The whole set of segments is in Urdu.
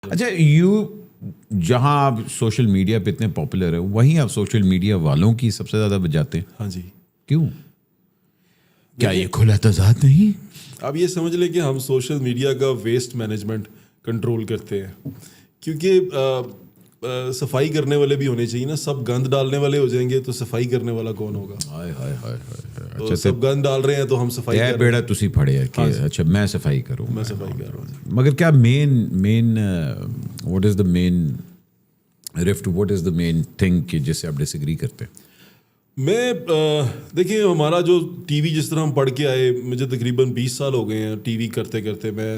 اچھا جہاں آپ سوشل میڈیا پہ اتنے پاپولر ہیں وہیں آپ سوشل میڈیا والوں کی سب سے زیادہ بجاتے ہیں. ہاں جی. کیوں؟ کیا یہ کھلا تضاد نہیں؟ آپ یہ سمجھ لیں کہ ہم سوشل میڈیا کا ویسٹ مینجمنٹ کنٹرول کرتے ہیں, کیونکہ صفائی کرنے والے بھی ہونے چاہیے نا. سب گند ڈالنے والے ہو جائیں گے تو صفائی کرنے والا کون ہوگا؟ ہائے ہائے ہائے تو سب گند ڈال رہے ہیں تو ہم صفائی کر رہے ہیں. بیڑا تسی پڑے ہے کہ اچھا میں صفائی کروں, میں صفائی کر رہا ہوں. مگر کیا main what is the main rift, what is the main thing کہ جس سے آپ ڈس ایگری کرتے ہیں؟ میں دیکھیں ہمارا جو ٹی وی جس طرح ہم پڑھ کے آئے, مجھے تقریباً 20 سال ہو گئے ہیں ٹی وی کرتے کرتے. میں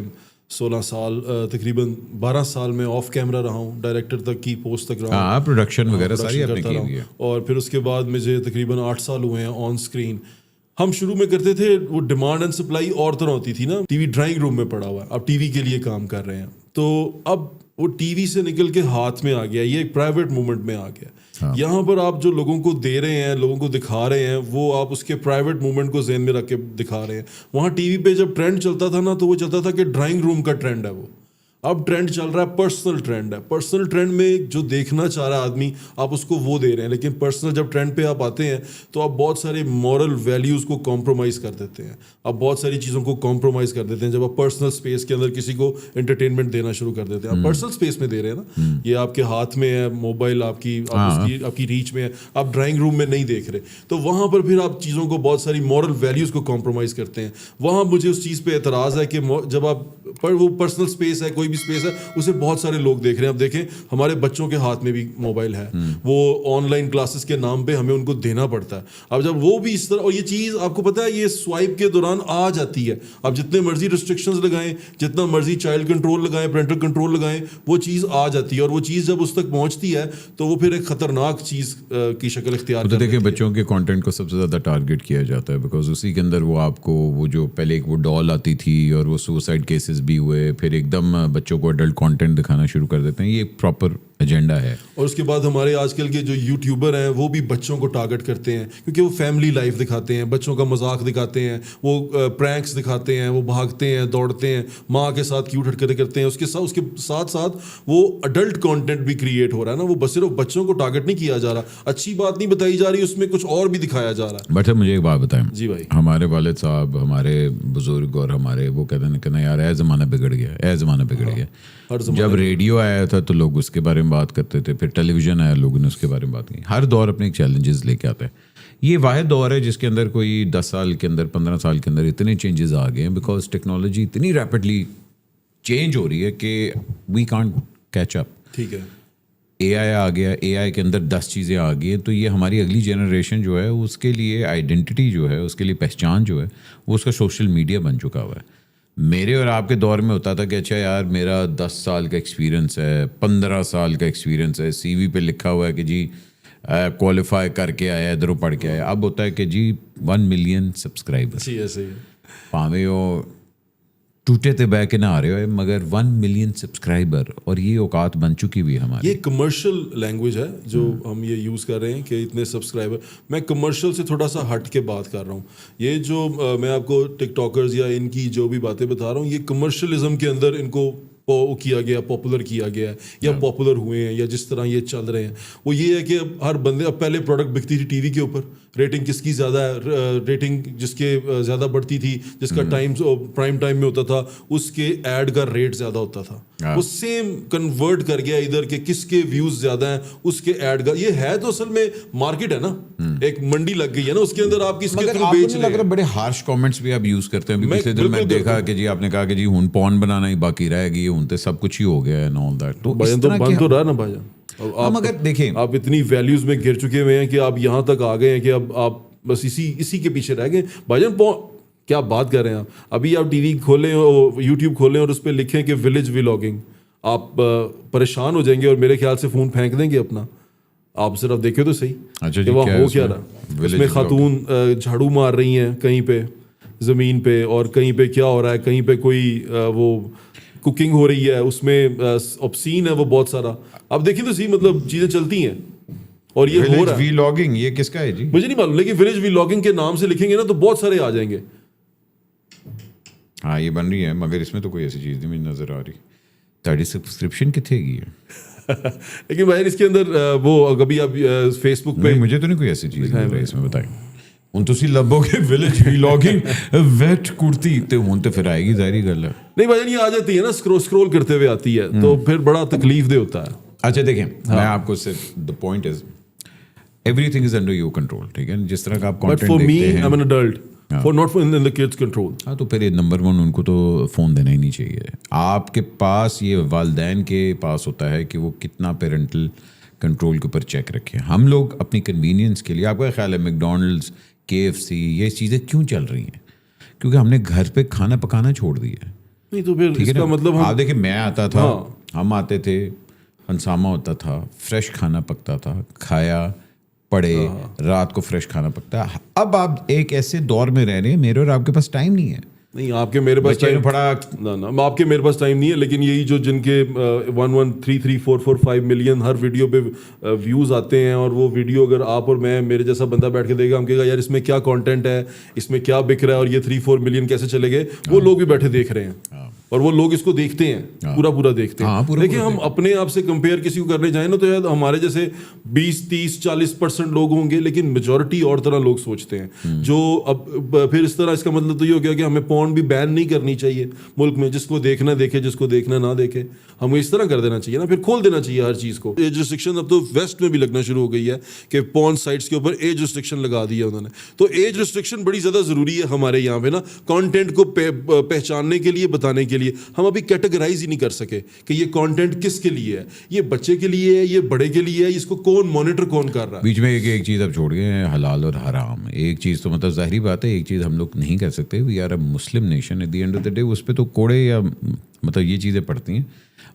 16 سال تقریباً 12 سال میں آف کیمرہ رہا ہوں, ڈائریکٹر تک کی پوسٹ تک رہا ہوں. ہاں پروڈکشن وغیرہ ساری آپ نے کی ہوئی ہے. اور پھر اس کے بعد مجھے تقریباً 8 سال ہوئے ہیں آن اسکرین. ہم شروع میں کرتے تھے, وہ ڈیمانڈ اینڈ سپلائی اور طرح ہوتی تھی نا. ٹی وی ڈرائنگ روم میں پڑا ہوا ہے, اب ٹی وی کے لیے کام کر رہے ہیں. تو اب وہ ٹی وی سے نکل کے ہاتھ میں آ گیا, یہ ایک پرائیویٹ موومنٹ میں آ گیا. یہاں پر آپ جو لوگوں کو دے رہے ہیں, لوگوں کو دکھا رہے ہیں, وہ آپ اس کے پرائیویٹ موومنٹ کو ذہن میں رکھ کے دکھا رہے ہیں. وہاں ٹی وی پہ جب ٹرینڈ چلتا تھا نا, تو وہ چلتا تھا کہ ڈرائنگ روم کا ٹرینڈ ہے. وہ اب ٹرینڈ چل رہا ہے پرسنل ٹرینڈ ہے. پرسنل ٹرینڈ میں جو دیکھنا چاہ رہا ہے آدمی, آپ اس کو وہ دے رہے ہیں. لیکن پرسنل جب ٹرینڈ پہ آپ آتے ہیں تو آپ بہت سارے مورل ویلیوز کو کمپرومائز کر دیتے ہیں. آپ بہت ساری چیزوں کو کمپرومائز کر دیتے ہیں. جب آپ پرسنل اسپیس کے اندر کسی کو انٹرٹینمنٹ دینا شروع کر دیتے ہیں, آپ پرسنل اسپیس میں دے رہے ہیں نا, یہ آپ کے ہاتھ میں ہے, موبائل آپ کی ریچ میں ہے, آپ ڈرائنگ روم میں نہیں دیکھ رہے. تو وہاں پر پھر آپ چیزوں کو, بہت ساری مورل ویلیوز کو کمپرومائز کرتے ہیں. وہاں مجھے اس چیز پہ اعتراض ہے کہ جب آپ وہ پرسنل اسپیس ہے, کوئی بھی اسپیس ہے, اسے بہت سارے لوگ دیکھ رہے ہیں. اب دیکھیں ہمارے بچوں کے ہاتھ میں بھی موبائل ہے, وہ آن لائن کلاسز کے نام پہ ہمیں ان کو دینا پڑتا ہے. اب جب وہ بھی اس طرح, اور یہ چیز آپ کو پتہ ہے یہ سوائپ کے دوران آ جاتی ہے. آپ جتنے مرضی ریسٹرکشنز لگائیں, جتنا مرضی چائلڈ کنٹرول لگائیں, پیرنٹل کنٹرول لگائیں, وہ چیز آ جاتی ہے. اور وہ چیز جب اس تک پہنچتی ہے تو وہ پھر ایک خطرناک چیز کی شکل اختیار کرتی ہے. دیکھیں بچوں کے کانٹینٹ کو سب سے زیادہ ٹارگیٹ کیا جاتا ہے, بیکاز اسی کے اندر وہ آپ کو وہ جو پہلے ایک وہ ڈال آتی تھی اور وہ سوسائڈ کیسز بھی ہوئے, پھر ایک دم بچوں کو ایڈلٹ کانٹینٹ دکھانا شروع کر دیتے ہیں. یہ ایک پراپر ایجنڈا ہے. اور اس کے بعد ہمارے آج کل کے جو یوٹیوبر ہیں وہ بھی بچوں کو ٹارگٹ کرتے ہیں, کیونکہ وہ فیملی لائف دکھاتے ہیں, بچوں کا مذاق دکھاتے ہیں, وہ پرینکس دکھاتے ہیں, وہ بھاگتے ہیں, دوڑتے ہیں, ماں کے ساتھ کیوٹ حرکتیں کرتے ہیں. اس کے ساتھ ساتھ وہ اڈلٹ کانٹینٹ بھی کریٹ ہو رہا ہے نا. وہ بس صرف بچوں کو ٹارگٹ نہیں کیا جا رہا, اچھی بات نہیں بتائی جا رہی, اس میں کچھ اور بھی دکھایا جا رہا ہے. بٹ مجھے ایک بات بتائیں. جی بھائی. ہمارے والد صاحب, ہمارے بزرگ اور ہمارے وہ کہتے ہیں کہ یار اے زمانہ بگڑ گیا, اے زمانہ بگڑ گیا. جب ریڈیو آیا تھا تو لوگ اس کے بارے میں بات کرتے تھے, پھر ٹیلی ویژن آیا, لوگوں نے اس کے بارے میں بات کی. ہر دور اپنے چیلنجز لے کے آتا ہے. یہ واحد دور ہے جس کے اندر کوئی 10 سال کے اندر, 15 سال کے اندر اتنے چینجز آ گئے ہیں, بیکاز ٹیکنالوجی اتنی ریپڈلی چینج ہو رہی ہے کہ وی کانٹ کیچ اپ. ٹھیک ہے. اے آئی آ گیا, اے آئی کے اندر 10 چیزیں آ گئی ہیں. تو یہ ہماری اگلی جنریشن جو ہے اس کے لیے آئیڈینٹی جو ہے, اس کے لیے پہچان جو ہے, وہ اس کا سوشل میڈیا بن چکا ہوا ہے. میرے اور آپ کے دور میں ہوتا تھا کہ اچھا یار میرا 10 سال کا ایکسپیرینس ہے, 15 سال کا ایکسپیرینس ہے, سی وی پہ لکھا ہوا ہے کہ جی کوالیفائی کر کے آیا, ادھروں پڑھ کے آیا. اب ہوتا ہے کہ جی 1 ملین سبسکرائبر. جی ایسے ہی پاویں وہ ٹوٹے تے بہ کے نہ آ رہے ہو, مگر 1 ملین سبسکرائبر, اور یہ اوقات بن چکی ہوئی ہماری. یہ کمرشل لینگویج ہے جو ہم یہ یوز کر رہے ہیں کہ اتنے سبسکرائبر. میں کمرشل سے تھوڑا سا ہٹ کے بات کر رہا ہوں. یہ جو میں آپ کو ٹک ٹاکرز یا ان کی جو بھی باتیں بتا رہا ہوں, یہ کمرشلزم کے اندر ان کو کیا گیا, پاپولر کیا گیا ہے, یا پاپولر ہوئے ہیں, یا جس طرح یہ چل رہے ہیں. وہ یہ ہے کہ ہر بندے, اب پہلے پروڈکٹ بکتی تھی ٹی وی کے اوپر, ریٹنگ کس کی زیادہ ہے, ریٹنگ جس کے زیادہ بڑھتی تھی, جس کا ٹائم پرائم ٹائم میں ہوتا تھا, اس کے ایڈ کا ریٹ زیادہ ہوتا تھا. وہ سیم کنورٹ کر گیا ادھر کہ کس کے ویوز زیادہ ہیں اس کے ایڈ کا. یہ ہے تو اصل میں مارکیٹ ہے نا, ایک منڈی لگ گئی ہے نا, اس کے اندر آپ کس کے تھرو بیچ رہے ہیں. بڑے ہارش کامنٹس بھی آپ یوز کرتے ہیں. پچھلے دن میں دیکھا کہ جی آپ نے کہا کہ جی ہن پون بنانا ہی باقی رہ گئی, ہن تے سب کچھ ہی ہو گیا ہے and all that. تو بھائی بن تو رہا نا بھائی جان, مگر دیکھیں آپ اتنی ویلیوز میں گر چکے ہوئے ہیں کہ آپ یہاں تک آ گئے ہیں کہ اب آپ بس اسی کے پیچھے رہ گئے. بھائی جان کیا بات کر رہے ہیں آپ. ابھی آپ ٹی وی کھولیں, یوٹیوب کھولیں اور اس پہ لکھیں کہ ولیج ولاگنگ, آپ پریشان ہو جائیں گے اور میرے خیال سے فون پھینک دیں گے اپنا. آپ صرف دیکھیں تو صحیح کہ وہاں ہو کیا رہا. اس میں خاتون جھاڑو مار رہی ہیں کہیں پہ زمین پہ, اور کہیں پہ کیا ہو رہا ہے, کہیں پہ کوئی وہ کوکنگ ہو رہی ہے, اس میں آپسین ہے وہ بہت سارا. اب دیکھیں تو صحیح, مطلب چیزیں چلتی ہیں اور یہ ہو رہا ہے. ولاگنگ یہ کس کا ہے جی؟ مجھے نہیں معلوم, لیکن ولیج ولاگنگ کے نام سے لکھیں گے نا تو بہت سارے آ جائیں گے. ہاں یہ بن رہی ہے, مگر اس میں تو کوئی ایسی چیز نہیں مجھے نظر آ رہی. ਤੁਹਾਡੀ ਸਬਸਕ੍ਰਿਪਸ਼ਨ ਕਿੱਥੇ ਗਈ ਹੈ? لیکن بھائی اس کے اندر وہ کبھی آپ فیس بک پہ, مجھے تو نہیں کوئی ایسی چیز ہے اس میں, بتائیں. ہوں تسی لبو گے ویلیج ولاگنگ ویٹ کرتی تے ہوں تے پھر آئے گی, ظاہری گل ہے. نہیں بھائی یہ آ جاتی ہے نا, اسکرول کرتے ہوئے آتی ہے تو پھر بڑا تکلیف دہ ہوتا ہے. اچھا دیکھیں, میں آپ کو سے the point is every thing is under your control, ٹھیک ہے. جس طرح کا آپ but for me I am an adult, for not for in the kids control. ہاں تو پھر نمبر 1 ان کو تو فون دینا ہی نہیں چاہیے. آپ کے پاس یہ والدین کے پاس ہوتا ہے کہ وہ کتنا پیرنٹل کنٹرول کے اوپر چیک رکھیں. ہم لوگ اپنی کنوینئنس کے لیے, آپ کا خیال ہے میک ڈونلڈس, KFC, یہ چیزیں کیوں چل رہی ہیں؟ کیونکہ ہم نے گھر پہ کھانا پکانا چھوڑ دیا ہے. نہیں تو پھر اس کا مطلب آپ دیکھیں, میں آتا تھا, ہم آتے تھے, ہنسامہ ہوتا تھا, فریش کھانا پکتا تھا, کھایا پڑے, رات کو فریش کھانا پکتا ہے. اب آپ ایک ایسے دور میں رہ رہے ہیں, میرے اور آپ کے پاس ٹائم نہیں ہے. نہیں آپ کے میرے پاس ٹائم پڑا نہ آپ کے میرے پاس ٹائم نہیں ہے, لیکن یہی جو جن کے 1 1 3 3 4 4 5 ملین ہر ویڈیو پہ ویوز آتے ہیں, اور وہ ویڈیو اگر آپ اور میں, میرے جیسا بندہ بیٹھ کے دیکھے گا, ہم کہے گا یار اس میں کیا کانٹینٹ ہے, اس میں کیا بک رہا ہے, اور یہ 3 4 ملین کیسے چلے گئے. وہ لوگ بھی بیٹھے دیکھ رہے ہیں, اور وہ لوگ اس کو دیکھتے ہیں, پورا دیکھتے ہیں. دیکھیں ہم اپنے آپ سے کمپیئر کسی کو کرنے جائیں نا, تو شاید ہمارے جیسے 20 30 40% لوگ ہوں گے, لیکن میجورٹی اور طرح لوگ سوچتے ہیں. جو اب پھر اس طرح, اس کا مطلب تو یہ ہو گیا کہ ہمیں پورن بھی بین نہیں کرنی چاہیے ملک میں. جس کو دیکھنا دیکھے, جس کو دیکھنا نہ دیکھے. ہمیں اس طرح کر دینا چاہیے نا, پھر کھول دینا چاہیے ہر چیز کو. ایج ریسٹرکشن اب تو ویسٹ میں بھی لگنا شروع ہو گئی ہے کہ پورن سائٹس کے اوپر ایج ریسٹرکشن لگا دی ہے انہوں نے. تو ایج ریسٹرکشن بڑی زیادہ ضروری ہے ہمارے یہاں پہ نا, کانٹینٹ کو پہچاننے کے لیے, بتانے کے لیے. ہم ابھی کیٹیگرائز ہی نہیں کر سکے کہ یہ کانٹینٹ کس کے لیے ہے, یہ بچے کے لیے ہے, یہ بڑے کے لیے ہے, اس کو کون مانیٹر کون کر رہا ہے. بیچ میں ایک چیز اب چھوڑ گئے ہیں, حلال اور حرام. ایک چیز تو مطلب ظاہری بات ہے, ایک چیز ہم لوگ نہیں کر سکتے, we are a Muslim nation at the end of the day. اس پہ تو کوڑے یا مطلب یہ چیزیں پڑتی ہیں.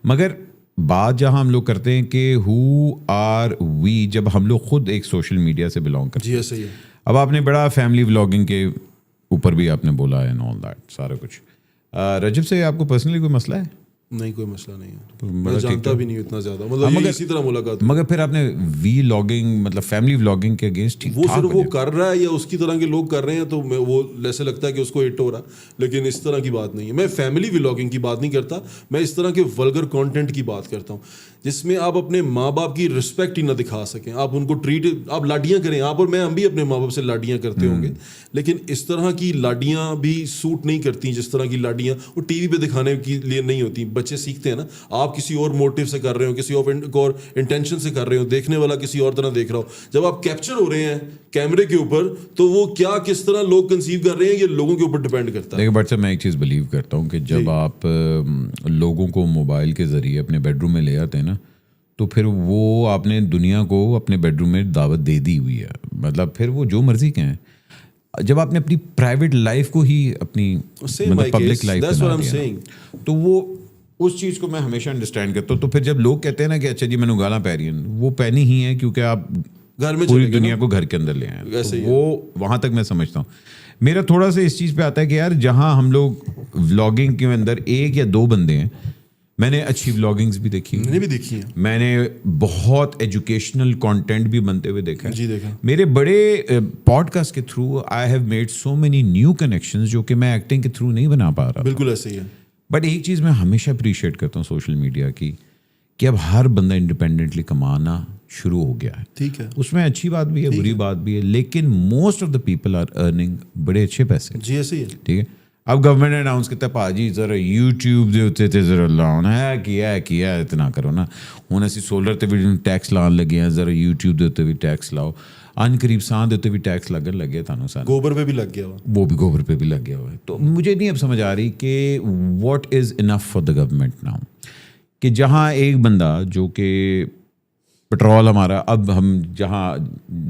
مگر بات جہاں ہم لوگ کرتے ہیں کہ ہو آر وی, جب ہم لوگ خود ایک سوشل میڈیا سے بلانگ کرتے ہیں. جی ایسا ہی ہے. اب آپ نے بڑا فیملی ولاگنگ کے اوپر بھی آپ نے بولا ہے, آل دیٹ سارا کچھ. رجب سے آپ کو پرسنلی کوئی مسئلہ ہے؟ نہیں کوئی مسئلہ نہیں ہے, میں جانتا بھی نہیں اتنا زیادہ, مطلب اسی طرح ملاقات. مگر پھر آپ نے وی لاگنگ مطلب فیملی ولاگنگ کے اگینسٹ, وہ صرف وہ کر رہا ہے یا اس کی طرح کے لوگ کر رہے ہیں تو وہ ایسے لگتا ہے کہ اس کو ہٹ ہو رہا ہے, لیکن اس طرح کی بات نہیں ہے. میں فیملی ولاگنگ کی بات نہیں کرتا, میں اس طرح کے ولگر کانٹینٹ کی بات کرتا ہوں جس میں آپ اپنے ماں باپ کی رسپیکٹ ہی نہ دکھا سکیں. آپ ان کو ٹریٹ, آپ لاڈیاں کریں, آپ اور میں, ہم بھی اپنے ماں باپ سے لاڈیاں کرتے ہوں گے, لیکن اس طرح کی لاڈیاں بھی سوٹ نہیں کرتی. جس طرح کی لاڈیاں وہ ٹی وی پہ دکھانے کے لیے نہیں ہوتی. بچے سیکھتے ہیں نا, آپ کسی اور موٹیو سے کر رہے ہو, کسی اور انٹینشن سے کر رہے ہو, دیکھنے والا کسی اور طرح دیکھ رہا ہو. جب آپ کیپچر ہو رہے ہیں کیمرے کے اوپر, تو وہ کیا کس طرح لوگ کنسیو کر رہے ہیں, یہ لوگوں کے اوپر ڈپینڈ کرتا ہے. لیکن بٹ میں ایک چیز بلیو کرتا ہوں کہ جب آپ لوگوں کو موبائل کے ذریعے اپنے بیڈ روم میں لے آتے ہیں نا, تو پھر وہ آپ نے دنیا کو اپنے بیڈ روم میں دعوت دے دی ہوئی ہے. مطلب پھر وہ جو مرضی کہیں. جب آپ نے اپنی پرائیویٹ لائف کو ہی اپنی پبلک لائف بنا دیا, تو وہ اس چیز کو میں ہمیشہ انڈرسٹینڈ کرتا ہوں. تو پھر جب لوگ کہتے ہیں نا کہ اچھا جی میں نے گالاں پہ رہی ہیں, وہ پہنی ہی ہیں کیونکہ آپ گھر میں پوری دنیا کو گھر کے اندر لے آئے. وہ وہاں تک میں سمجھتا ہوں. میرا تھوڑا سا اس چیز پہ آتا ہے کہ یار جہاں ہم لوگ ولاگنگ کے اندر 1 یا 2 بندے ہیں, میں نے اچھی ولاگنگز بھی دیکھی, میں نے بھی دیکھی ہیں, میں نے بہت ایجوکیشنل کانٹینٹ بھی بنتے ہوئے دیکھا. جی دیکھا. میرے بڑے پوڈ کاسٹ کے through I have made so many new connections جو کہ میں ایکٹنگ کے تھرو نہیں بنا پا رہا. بالکل ایسے ہی ہے. بٹ ایک چیز میں ہمیشہ اپریشیٹ کرتا ہوں سوشل میڈیا کی, کہ اب ہر بندہ انڈیپینڈنٹلی کمانا شروع ہو گیا ہے. ٹھیک ہے, اس میں اچھی بات بھی ہے, بری بات بھی ہے, لیکن most of the people are earning بڑے اچھے پیسے. جی ایسے ہی ہے. ٹھیک ہے. اب گورنمنٹ نے اناؤنس کرتا پاجی ذرا یوٹیوب دے اتنے تے ذرا لاؤنا ہے کیا اتنا کرو نا. ہوں اسی سولر تے بھی ٹیکس لان لگے ہیں, ذرا یوٹیوب دے اتنے بھی ٹیکس لاؤ. ان قریب سان دے اتنے بھی ٹیکس لگن لگے تھانوں سان, گوبر پہ بھی لگ گیا ہوا, وہ بھی گوبر پہ بھی لگ گیا ہوا ہے. تو مجھے نہیں اب سمجھ آ رہی کہ what is enough for the government now, کہ جہاں ایک بندہ جو کہ پٹرول ہمارا, اب ہم جہاں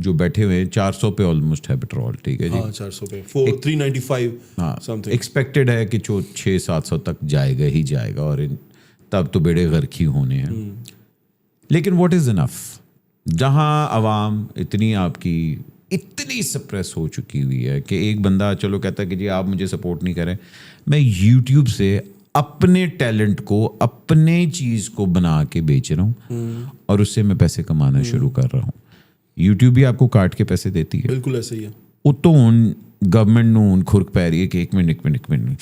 جو بیٹھے ہوئے ہیں 400 پہ آلموسٹ ہے پٹرول. ٹھیک ہے جی, 400 پہ 395. ہاں, ایکسپیکٹڈ ہے کہ 600-700 تک جائے گا ہی جائے گا, اور تب تو بیڑے غرق ہی ہونے ہیں. لیکن واٹ از انف, جہاں عوام اتنی آپ کی اتنی سپریس ہو چکی ہوئی ہے کہ ایک بندہ چلو کہتا ہے کہ جی آپ مجھے سپورٹ نہیں کریں, میں یوٹیوب سے اپنے ٹیلنٹ کو, اپنے چیز کو بنا کے بیچ رہا ہوں, اور اس سے میں پیسے کمانا شروع کر رہا ہوں. یوٹیوب بھی آپ کو کاٹ کے پیسے دیتی ہے. بالکل ایسے ہی ہے. وہ تو گورنمنٹ نو کھرک پہ رہی ہے کہ ایک منٹ